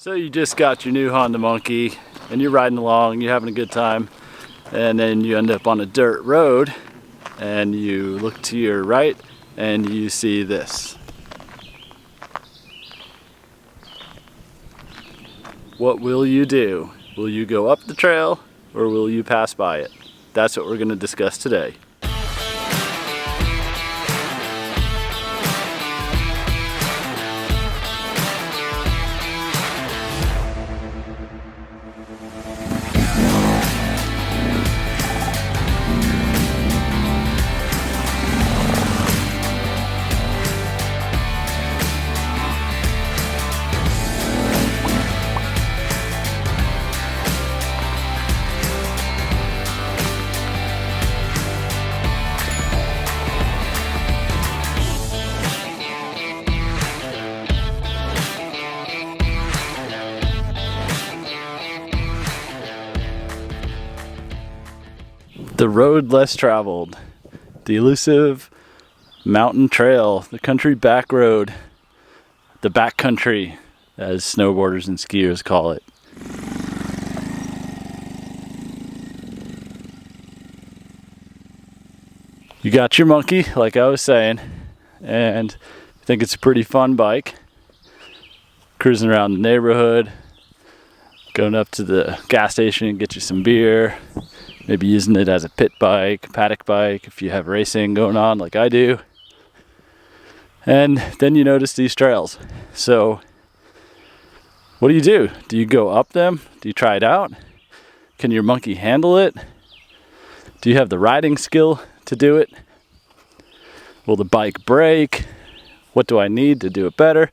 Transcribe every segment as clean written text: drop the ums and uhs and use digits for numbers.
So you just got your new Honda Monkey and you're riding along, you're having a good time, and then you end up on a dirt road and you look to your right and you see this. What will you do? Will you go up the trail or will you pass by it? That's what we're going to discuss today. The road less traveled, the elusive mountain trail, the country back road, the back country, as snowboarders and skiers call it. You got your monkey, like I was saying, and I think it's a pretty fun bike. Cruising around the neighborhood, going up to the gas station and get you some beer. Maybe using it as a pit bike, paddock bike, if you have racing going on like I do. And then you notice these trails. So what do? Do you go up them? Do you try it out? Can your monkey handle it? Do you have the riding skill to do it? Will the bike break? What do I need to do it better?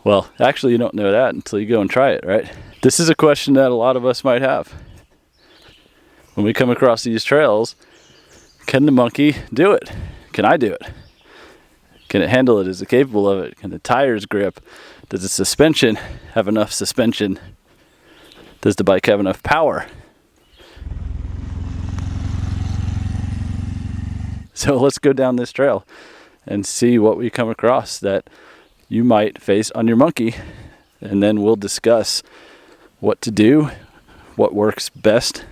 Well, actually you don't know that until you go and try it, right? This is a question that a lot of us might have. When we come across these trails, can the monkey do it? Can I do it? Can it handle it? Is it capable of it? Can the tires grip? Does the suspension have enough suspension? Does the bike have enough power? So let's go down this trail and see what we come across that you might face on your monkey, and then we'll discuss what to do, what works best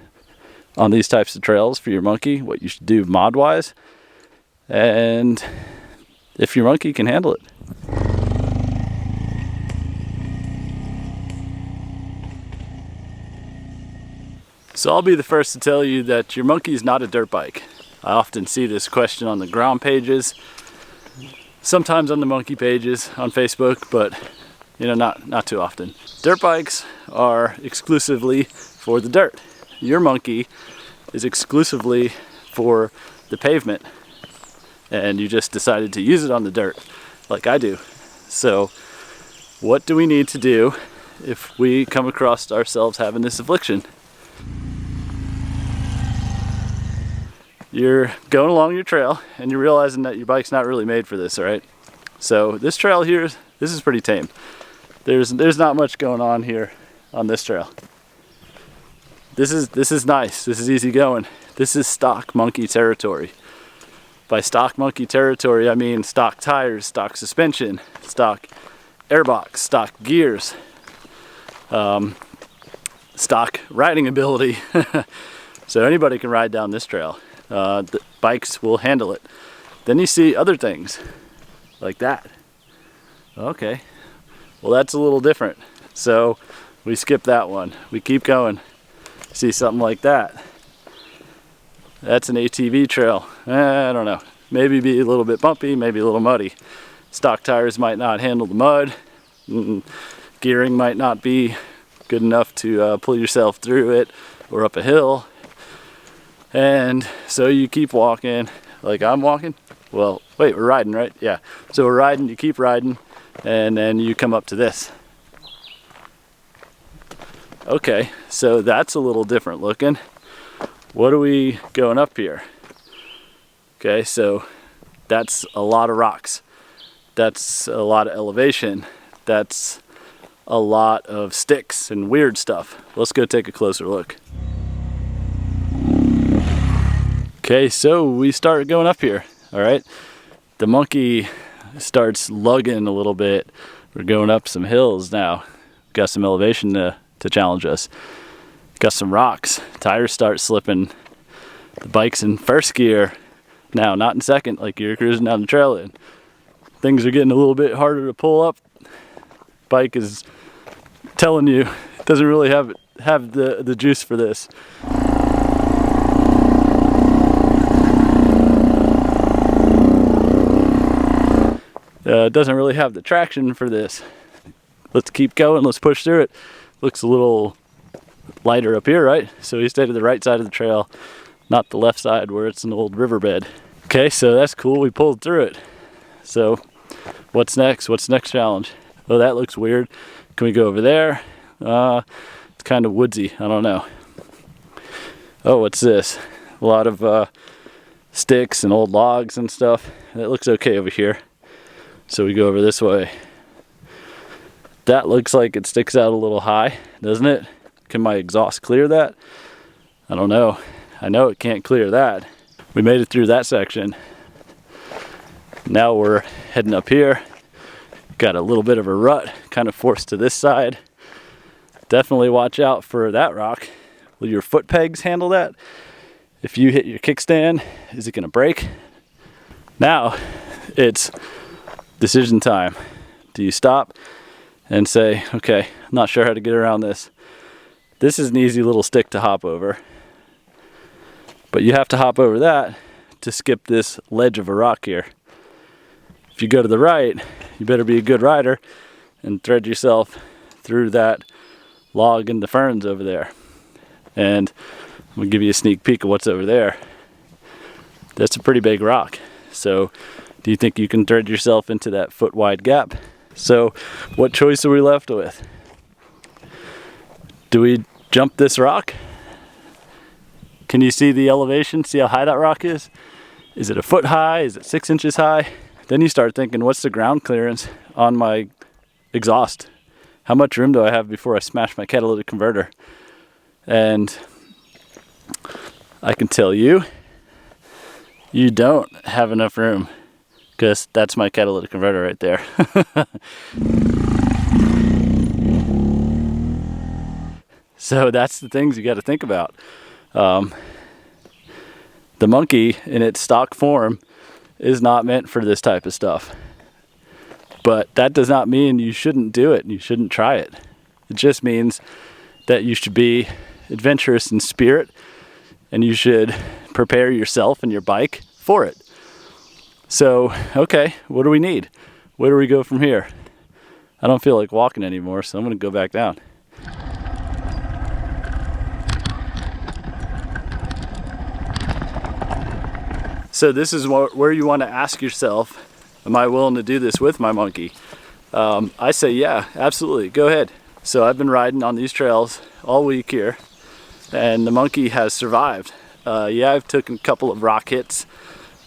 on these types of trails for your monkey, what you should do mod wise, and if your monkey can handle it. So I'll be the first to tell you that your monkey is not a dirt bike. I often see this question on the ground pages, sometimes on the monkey pages on Facebook, but not too often. Dirt bikes are exclusively for the dirt. Your monkey is exclusively for the pavement, and you just decided to use it on the dirt like I do. So what do we need to do if we come across ourselves having this affliction? You're going along your trail and you're realizing that your bike's not really made for this, all right? So this trail here, this is pretty tame. There's not much going on here on this trail. This is nice. This is easy going. This is stock monkey territory. By stock monkey territory, I mean stock tires, stock suspension, stock airbox, stock gears, stock riding ability. So anybody can ride down this trail. The bikes will handle it. Then you see other things like that. Okay, well that's a little different. So we skip that one. We keep going. See something like that. That's an ATV trail. I don't know. Maybe be a little bit bumpy, maybe a little muddy. Stock tires might not handle the mud. Gearing might not be good enough to pull yourself through it or up a hill. And so you keep walking, like I'm walking. Well, wait, we're riding, right? Yeah. So we're riding, you keep riding, and then you come up to this. Okay, so that's a little different looking. What are we going up here? Okay, so that's a lot of rocks. That's a lot of elevation. That's a lot of sticks and weird stuff. Let's go take a closer look. Okay, so we start going up here, all right? The monkey starts lugging a little bit. We're going up some hills now. Got some elevation to challenge us. Got some rocks. Tires start slipping. The bike's in first gear now, not in second, like you're cruising down the trail in. Things are getting a little bit harder to pull up. Bike is telling you it doesn't really have the juice for this. It doesn't really have the traction for this. Let's keep going, let's push through it. Looks a little lighter up here, right? So we stay to the right side of the trail, not the left side where it's an old riverbed. Okay, so that's cool, we pulled through it. So what's next? What's the next challenge? Oh, that looks weird. Can we go over there? It's kind of woodsy, I don't know. Oh, what's this? A lot of sticks and old logs and stuff. That looks okay over here. So we go over this way. That looks like it sticks out a little high, doesn't it? Can my exhaust clear that? I don't know. I know it can't clear that. We made it through that section. Now we're heading up here. Got a little bit of a rut, kind of forced to this side. Definitely watch out for that rock. Will your foot pegs handle that? If you hit your kickstand, is it gonna break? Now it's decision time. Do you stop and say, okay, I'm not sure how to get around this. This is an easy little stick to hop over, but you have to hop over that to skip this ledge of a rock here. If you go to the right, you better be a good rider and thread yourself through that log and the ferns over there. And I'm gonna give you a sneak peek of what's over there. That's a pretty big rock. So do you think you can thread yourself into that foot wide gap? So what choice are we left with? Do we jump this rock? Can you see the elevation? See how high that rock is? Is it a foot high? Is it 6 inches high? Then you start thinking, what's the ground clearance on my exhaust? How much room do I have before I smash my catalytic converter? And I can tell you, you don't have enough room, because that's my catalytic converter right there. So that's the things you got to think about. The monkey in its stock form is not meant for this type of stuff. But that does not mean you shouldn't do it and you shouldn't try it. It just means that you should be adventurous in spirit and you should prepare yourself and your bike for it. So, okay, what do we need? Where do we go from here? I don't feel like walking anymore, so I'm going to go back down. So this is where you want to ask yourself, am I willing to do this with my monkey? I say, yeah, absolutely, go ahead. So I've been riding on these trails all week here, and the monkey has survived. Yeah, I've taken a couple of rock hits,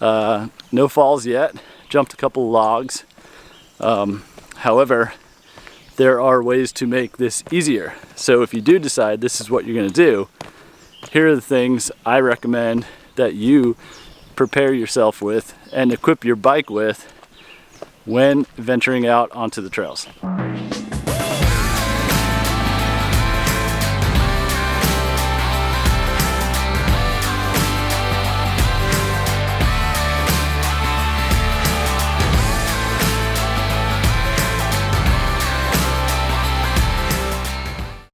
no falls yet, jumped a couple of logs. However, there are ways to make this easier. So if you do decide this is what you're going to do, here are the things I recommend that you prepare yourself with and equip your bike with when venturing out onto the trails.